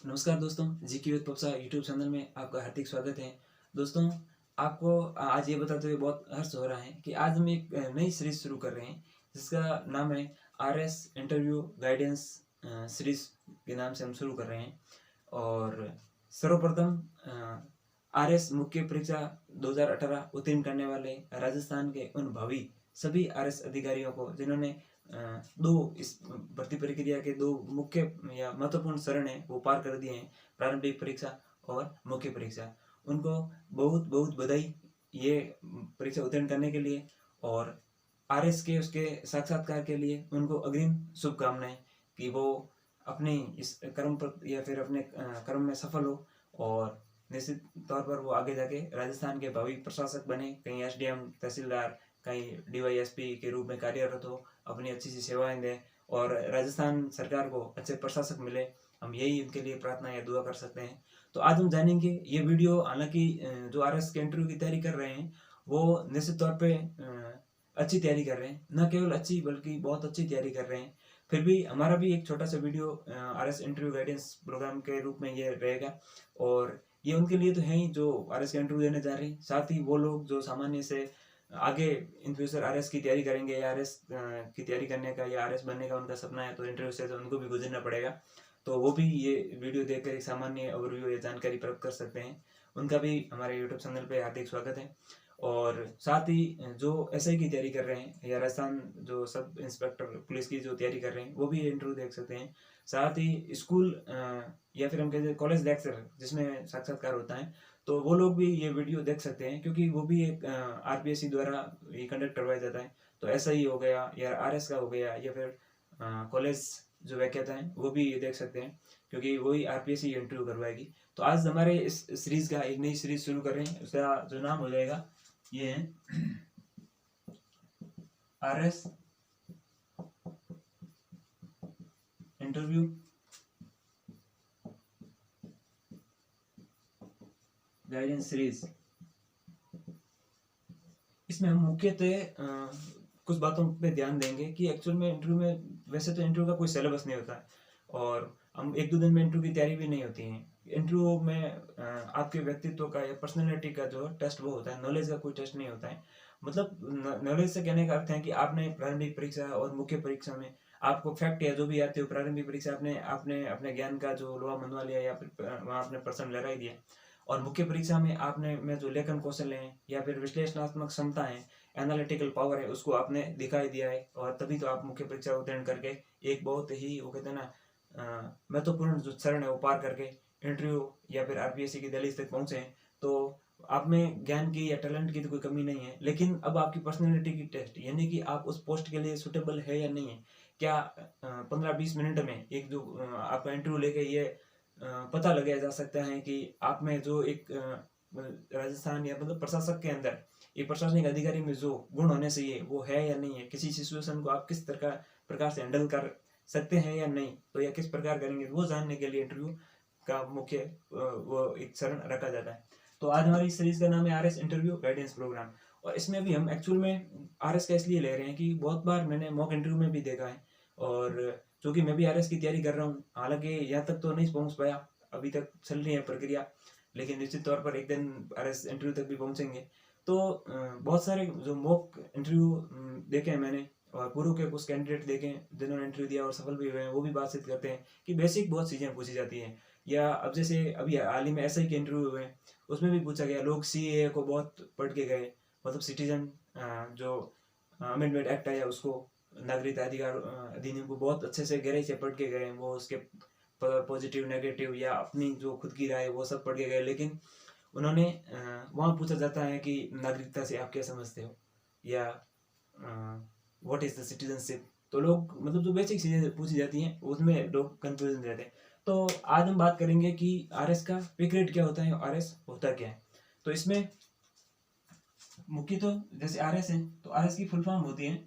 नमस्कार दोस्तों, जी की विद पप्सा यूट्यूब चैनल में आपका हार्दिक स्वागत है। दोस्तों, आपको आज ये बताते हुए बहुत हर्ष हो रहा है कि आज हम एक नई सीरीज शुरू कर रहे हैं जिसका नाम है आरएस इंटरव्यू गाइडेंस सीरीज के नाम से हम शुरू कर रहे हैं। और सर्वप्रथम आरएस मुख्य परीक्षा 2018 उत्तीर्ण करने वाले राजस्थान के उन भावी सभी आरएस अधिकारियों को जिन्होंने दो इस भर्ती प्रक्रिया के दो मुख्य या महत्वपूर्ण चरण है वो पार कर दिए हैं, प्रारंभिक परीक्षा और मुख्य परीक्षा। उनको बहुत बहुत बधाई ये परीक्षा उत्तीर्ण करने के लिए, और आरएस के उसके साक्षात्कार के लिए उनको अग्रिम शुभकामनाएं कि वो अपने इस कर्म पर या फिर अपने कर्म में सफल हो और निश्चित तौर पर वो आगे जाके राजस्थान के भावी प्रशासक बने, कहीं एसडीएम, तहसीलदार, कहीं डीवाईएसपी के रूप में कार्यरत हो, अपनी अच्छी सी सेवाएं दें और राजस्थान सरकार को अच्छे प्रशासक मिले। हम यही उनके लिए प्रार्थना या दुआ कर सकते हैं। तो आज हम जानेंगे ये वीडियो, हालांकि जो आरएस के इंटरव्यू की तैयारी कर रहे हैं वो निश्चित तौर पे अच्छी तैयारी कर रहे हैं, न केवल अच्छी बल्कि बहुत अच्छी तैयारी कर रहे हैं। फिर भी हमारा भी एक छोटा सा video RS interview guidance programme के रूप में ये रहेगा, और ये उनके लिए तो है ही जो आरएस का इंटरव्यू देने जा रहे हैं, साथ ही वो लोग जो सामान्य से आगे इन फ्यूचर आरएस की तैयारी करेंगे या आरएस की तैयारी करने का या आरएस बनने का उनका सपना है, तो इंटरव्यू से तो उनको भी गुजरना पड़ेगा। तो वो भी ये वीडियो देखकर एक सामान्य ओवरव्यू या जानकारी प्राप्त कर सकते हैं। उनका भी हमारे यूट्यूब चैनल पे हार्दिक स्वागत है। और साथ ही जो एसआई की तैयारी कर रहे हैं या राजस्थान जो सब इंस्पेक्टर पुलिस की जो तैयारी कर रहे हैं वो भी ये इंटरव्यू देख सकते हैं। साथ ही स्कूल या फिर हम कहते हैं कॉलेज लेक्चर जिसमें साक्षात्कार होता है, तो वो लोग भी ये वीडियो देख सकते हैं, क्योंकि वो भी एक आरपीएससी द्वारा ये कंडक्ट करवाया जाता है। तो एसआई हो गया या आरएस का हो गया या फिर कॉलेज जो व्याख्याता है वो भी ये देख सकते हैं, क्योंकि वही आरपीएससी इंटरव्यू करवाएगी। तो आज हमारे इस सीरीज का एक नई सीरीज शुरू कर रहे हैं, उसका जो नाम हो जाएगा ये है आरएस इंटरव्यू गाइडेंस सीरीज। इसमें हम मुख्यतः कुछ बातों पे ध्यान देंगे कि एक्चुअल में इंटरव्यू में, वैसे तो इंटरव्यू का कोई सिलेबस नहीं होता है और हम एक दो दिन में इंटरव्यू की तैयारी भी नहीं होती है। इंटरव्यू में आपके व्यक्तित्व का या पर्सनैलिटी का जो टेस्ट वो होता है, नॉलेज का कोई टेस्ट नहीं होता है। मतलब नॉलेज से कहने का अर्थ है कि आपने प्रारंभिक परीक्षा और मुख्य परीक्षा में आपको फैक्ट या जो भी आते हो, प्रारंभिक परीक्षा आपने आपने अपने ज्ञान का जो लोहा मनवा लिया या फिर वहाँ आपने पर्सन लगा ही दिया, और मुख्य परीक्षा में आपने में जो लेखन कौशल है या फिर विश्लेषणात्मक क्षमता है, एनालिटिकल पावर है, उसको आपने दिखाई दिया है, और तभी तो आप मुख्य परीक्षा उत्तीर्ण करके एक बहुत ही वो कहते हैं ना महत्वपूर्ण जो चरण है वो पार करके इंटरव्यू या फिर आरपीएससी की दहलीज तक पहुंचे हैं। तो आप में ज्ञान की या टैलेंट की तो कोई कमी नहीं है, लेकिन अब आपकी पर्सनैलिटी की टेस्ट, यानी कि आप उस पोस्ट के लिए सुटेबल है या नहीं है। क्या 15-20 मिनट में एक जो आपका इंटरव्यू लेके ये पता लगाया जा सकता है कि आप में जो एक राजस्थान या मतलब प्रशासक के अंदर, एक प्रशासनिक अधिकारी में जो गुण होने चाहिए वो है या नहीं है, किसी सिचुएशन को आप किस प्रकार से हैंडल कर सकते हैं या नहीं, तो या किस प्रकार करेंगे, वो जानने के लिए इंटरव्यू का मुख्य वो एक चरण रखा जाता है। तो आज हमारी इस सीरीज का नाम है आरएस इंटरव्यू गाइडेंस प्रोग्राम, और इसमें भी हम एक्चुअल में आरएस का इसलिए ले रहे हैं कि बहुत बार मैंने मॉक इंटरव्यू में भी देखा है, और चूंकि मैं भी आरएस की तैयारी कर रहा हूँ, हालांकि यहाँ तक तो नहीं पहुँच पाया, अभी तक चल रही है प्रक्रिया, लेकिन निश्चित तौर पर एक दिन आरएस इंटरव्यू तक भी पहुँचेंगे। तो बहुत सारे जो मॉक इंटरव्यू देखे हैं मैंने, और पूर्व के कुछ कैंडिडेट देखे जिन्होंने इंटरव्यू दिया और सफल भी हुए हैं, वो भी बातचीत करते हैं कि बेसिक बहुत चीज़ें पूछी जाती हैं। या अब जैसे अभी हाल ही में एसआई के इंटरव्यू हुए, उसमें भी पूछा गया, लोग सीएए को बहुत पढ़ के गए, मतलब सिटीजन जो अमेंडमेंट एक्ट आया उसको, नागरिकता अधिकार अधिनियम को बहुत अच्छे से गहराई से पढ़ के गए, वो उसके पॉजिटिव नेगेटिव या अपनी जो खुद की राय वो सब पढ़ के गए। लेकिन उन्होंने वहाँ पूछा जाता है कि नागरिकता से आप क्या समझते हो, या व्हाट इज द सिटीजनशिप, तो लोग मतलब जो बेसिक चीज़ें पूछी जाती हैं उसमें लोग कंफ्यूजन रहते हैं। तो आज हम बात करेंगे कि आरएस का पे ग्रेड क्या होता है, आरएस होता क्या है। तो इसमें मुख्य तो जैसे आरएस है, तो आरएस की फुल फॉर्म होती है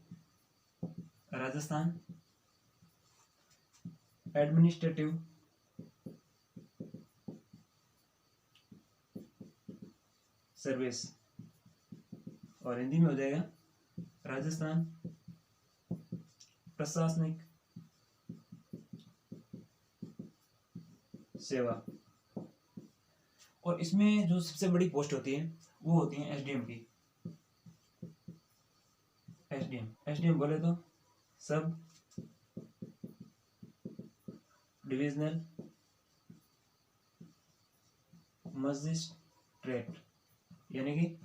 राजस्थान एडमिनिस्ट्रेटिव सर्विस, और हिंदी में हो जाएगा राजस्थान प्रशासनिक सेवा। और इसमें जो सबसे बड़ी पोस्ट होती है वो होती है एसडीएम की। एसडीएम बोले तो सब डिविजनल मजिस्ट्रेट, यानी कि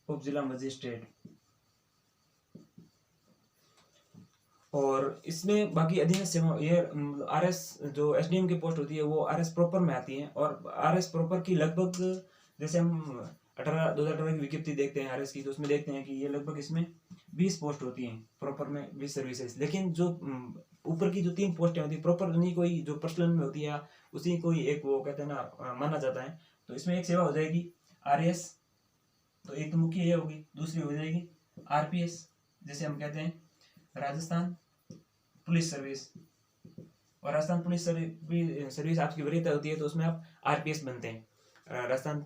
उप जिला मजिस्ट्रेट। और इसमें बाकी अधीनस्थ सेवा, ये आरएस जो एसडीएम की पोस्ट होती है वो आरएस प्रॉपर में आती है। और आरएस प्रॉपर की लगभग, जैसे हम 2018 की विज्ञप्ति देखते हैं आरएस की, तो उसमें देखते हैं कि ये लगभग इसमें 20 पोस्ट होती हैं प्रॉपर में, 20 सर्विसेज। लेकिन जो ऊपर की जो 3 पोस्टें होती है प्रॉपर, उन्हीं कोई जो पर्सनल में होती है या उसी कोई एक वो कहते हैं ना माना जाता है। तो इसमें एक सेवा हो जाएगी आरएस, तो एक तो मुख्य ये होगी। दूसरी हो जाएगी आरपीएस, जैसे हम कहते हैं राजस्थान पुलिस सर्विस। और राजस्थान पुलिस सर्विस आपकी वरीयता होती है तो उसमें आप आरपीएस बनते हैं। राजस्थान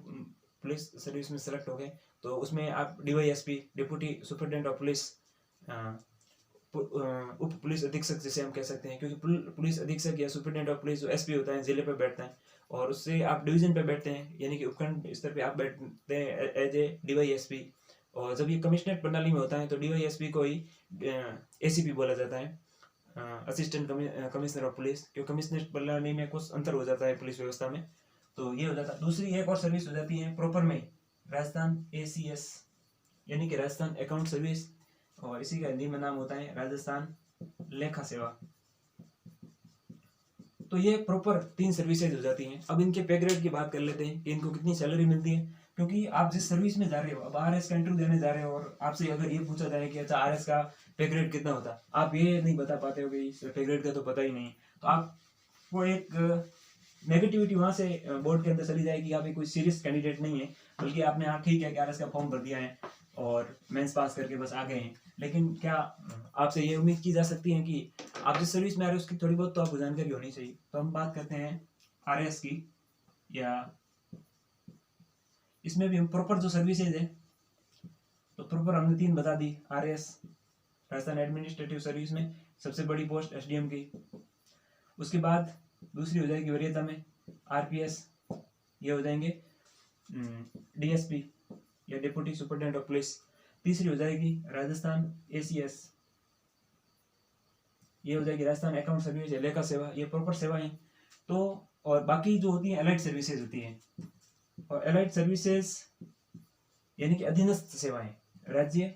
पुलिस सर्विस में सेलेक्ट हो गए तो उसमें आप DYSP, deputy superintendent of police, उप पुलिस अधीक्षक जैसे हम कह सकते हैं, क्योंकि पुलिस अधीक्षक या सुपरिटेंडेंट ऑफ पुलिस जो एसपी होता है जिले पे बैठता है, और उससे आप डिवीजन पे बैठते हैं, यानी कि उपखंड स्तर पे आप बैठते हैं एज ए डीवाईएसपी। और जब ये कमिश्नरेट प्रणाली में होता है तो डीवाईएसपी को ही एसीपी बोला जाता है, असिस्टेंट कमिश्नर ऑफ पुलिस, क्योंकि कमिश्नरेट प्रणाली में कुछ अंतर हो जाता है पुलिस व्यवस्था में। तो ये हो जाता है। दूसरी एक और सर्विस हो जाती है प्रॉपर में, राजस्थान एसीएस, यानी कि राजस्थान अकाउंट सर्विस, और इसी का हिंदी में नाम होता है राजस्थान लेखा सेवा। तो ये प्रॉपर 3 सर्विसेज हो जाती हैं। अब इनके पे ग्रेड की बात कर लेते हैं कि इनको कितनी सैलरी मिलती है, क्योंकि आप जिस सर्विस में जा रहे हो, अब आरएस का इंटरव्यू देने जा रहे हो और आपसे अगर ये पूछा जाए कि अच्छा आरएस का पे ग्रेड कितना होता है, आप ये नहीं बता पाते हो कि पे ग्रेड का तो पता ही नहीं, तो आपको एक नेगेटिविटी वहां से बोर्ड के अंदर चली जाएगी, आप कोई सीरियस कैंडिडेट नहीं है, बल्कि आपने हाँ ठीक है कि आरएस का फॉर्म भर दिया है और मेंस पास करके बस आ गए हैं। लेकिन क्या आपसे ये उम्मीद की जा सकती है कि आप जिस सर्विस में आ रहे हो उसकी थोड़ी बहुत तो आपको जानकारी होनी चाहिए। तो हम बात करते हैं आरएस की, या इसमें भी हम प्रॉपर जो सर्विसेज है तो प्रॉपर हमने 3 बता दी। आरएस राजस्थान एडमिनिस्ट्रेटिव सर्विस में सबसे बड़ी पोस्ट एसडीएम की। उसके बाद दूसरी हो जाएगी वरीयता में आरपीएस, ये हो जाएंगे डीएसपी या डिप्टी सुपरिटेंडेंट ऑफ पुलिस। तीसरी हो जाएगी राजस्थान एसीएस, ये हो जाएगी राजस्थान अकाउंट सर्विस या लेखा सेवा, ये प्रॉपर सेवाएं। तो और बाकी जो होती है एलाइड सर्विसेज होती हैं, और एलाइड सर्विसेज यानी कि अधीनस्थ सेवाएं, राज्य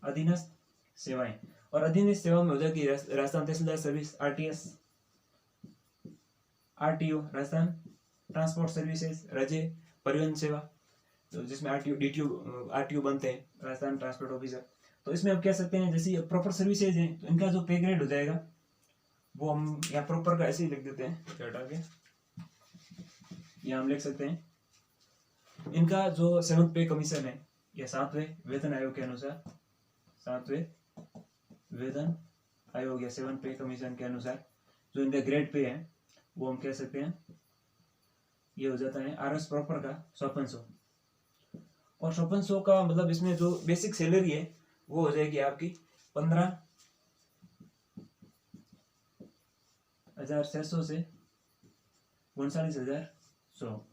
अधीनस्थ सेवाएं। और अधीनस्थ सेवा में हो जाएगी राजस्थान तहसीलदार service RTS, RTO Rajasthan transport services, राज्य परिवहन सेवा, तो जिसमें आरटीओ डीटीओ आरटीओ बनते हैं, राजस्थान ट्रांसपोर्ट ऑफिसर। तो इसमें आप कह सकते हैं जैसे प्रॉपर सर्विसेज हैं तो इनका जो पे ग्रेड हो जाएगा वो हम यहाँ प्रॉपर का ऐसे ही लिख देते हैं, हटा के यहाँ हम लिख सकते हैं इनका जो 7th पे कमीशन है या 7वें वेतन आयोग के अनुसार, 7वें वेतन आयोग या 7th पे कमीशन के अनुसार जो इनका ग्रेड पे है वो हम कह सकते हैं ये हो जाता है आरएस प्रॉपर का 5400। और 5400 का मतलब इसमें जो बेसिक सैलरी है वो हो जाएगी आपकी 15,600 से 39,100,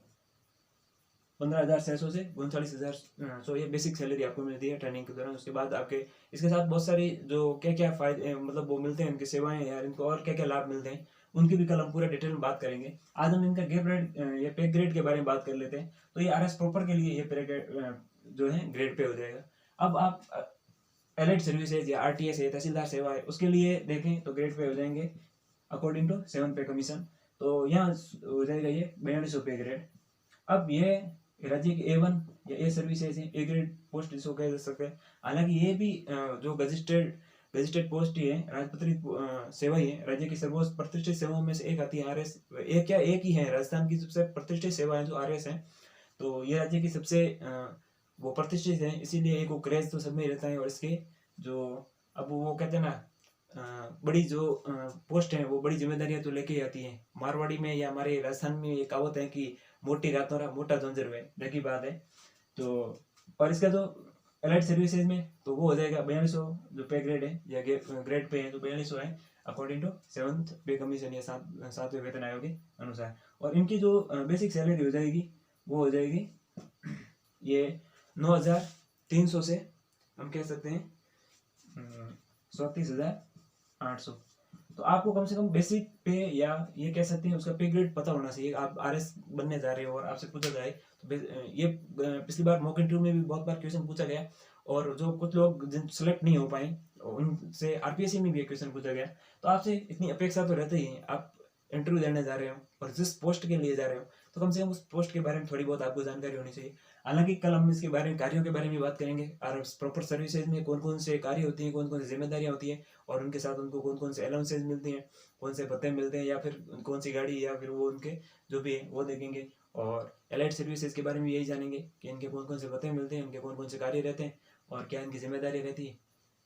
15,600 से 39,100 ये बेसिक सैलरी आपको मिलती है ट्रेनिंग के दौरान। उसके बाद आपके इसके साथ बहुत सारी जो क्या क्या फायदे मतलब वो मिलते हैं, इनकी सेवाएं यार, इनको और क्या क्या लाभ मिलते हैं उनकी भी कल हम पूरा डिटेल में बात करेंगे। आज हम इनका ये पे ग्रेड के बारे में बात कर लेते हैं। तो ये आरएस प्रॉपर के लिए ये पे जो है ग्रेड पे हो जाएगा। अब आप एलाइड सर्विसेज या आरटीएस है, तहसीलदार सेवा है, उसके लिए देखें तो ग्रेड पे हो जाएंगे अकॉर्डिंग टू 7th पे कमीशन। तो यहाँ हो जाएगा ये 4200 पे ग्रेड। अब ये राज्य की A1 या ए सर्विसेज है, ए ग्रेड पोस्ट जिसको कह जा सकते हैं। हालांकि ये भी जो गजिस्टेड पोस्ट ही है, राजपत्रित सेवा ही है, राज्य की सर्वोच्च प्रतिष्ठित सेवाओं में से एक आती है आरएस। एक ही है राजस्थान की सबसे प्रतिष्ठित सेवा है जो आरएस है। तो ये राज्य की सबसे वो प्रतिष्ठित है, इसीलिए एक वो क्रेज तो सब में रहता है। और इसके जो अब वो कहते हैं ना बड़ी जो पोस्ट है वो बड़ी जिम्मेदारियां तो लेके आती हैं। मारवाड़ी में या हमारे राजस्थान में ये कहावत है कि मोटी रातों रा मोटा झंझर हुए, देखी बात है। तो और इसका जो एलाइड सर्विसेज में तो वो हो जाएगा 4200 जो पे ग्रेड है या ग्रेड पे है तो 4200 है अकॉर्डिंग टू 7th पे कमीशन या 7वें वेतन आयोग के अनुसार। और इनकी जो बेसिक सैलरी हो जाएगी वो हो जाएगी ये 9300 से हम कह सकते हैं 34,800। तो आपको कम से कम बेसिक पे या ये कह सकते हैं उसका पे ग्रेड पता होना चाहिए। आप आरएस बनने जा रहे हो और आपसे पूछा जाए तो ये पिछली बार मॉक इंटरव्यू में भी बहुत बार क्वेश्चन पूछा गया और जो कुछ लोग जिन सेलेक्ट नहीं हो पाए उनसे आरपीएससी में भी एक क्वेश्चन पूछा गया। तो आपसे इतनी अपेक्षा तो रहती ही है, आप इंटरव्यू देने जा रहे हो और जिस पोस्ट के लिए जा रहे हो तो कम से कम उस पोस्ट के बारे में थोड़ी बहुत आपको जानकारी होनी चाहिए। हालांकि कल हम इसके बारे में कार्यों के बारे में बात करेंगे और प्रॉपर सर्विसेज में कौन कौन से कार्य होती हैं, कौन कौन सी जिम्मेदारियां होती हैं और उनके साथ उनको कौन कौन से अलाउंसेज मिलती हैं, कौन से भत्ते मिलते हैं या फिर कौन सी गाड़ी या फिर वो उनके जो भी है वो देखेंगे। और एलाइड सर्विसेज के बारे में यही जानेंगे कि इनके कौन कौन से भत्ते मिलते हैं, इनके कौन कौन से कार्य रहते हैं और क्या इनकी जिम्मेदारी रहती है,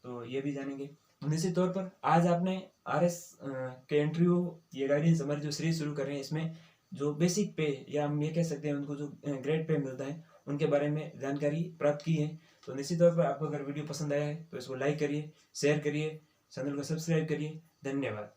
तो ये भी जानेंगे। निश्चित तौर पर आज आपने आरएस के इंटरव्यू ये गाइडेंस हमारी जो सीरीज शुरू कर रहे हैं इसमें जो बेसिक पे या हम ये कह सकते हैं उनको जो ग्रेड पे मिलता है उनके बारे में जानकारी प्राप्त की है। तो निश्चित तौर पर आपको अगर वीडियो पसंद आया है तो इसको लाइक करिए, शेयर करिए, चैनल को सब्सक्राइब करिए। धन्यवाद।